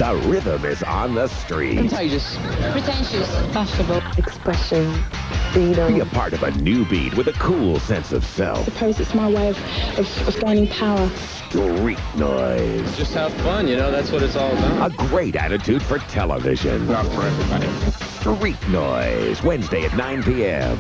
The rhythm is on the street. Contagious. Pretentious. Fashionable. Expression. Freedom. Be a part of a new beat with a cool sense of self. I suppose it's my way of gaining power. Street noise. Just have fun, you know, that's what it's all about. A great attitude for television. Not for everybody. Street noise. Wednesday at 9 p.m.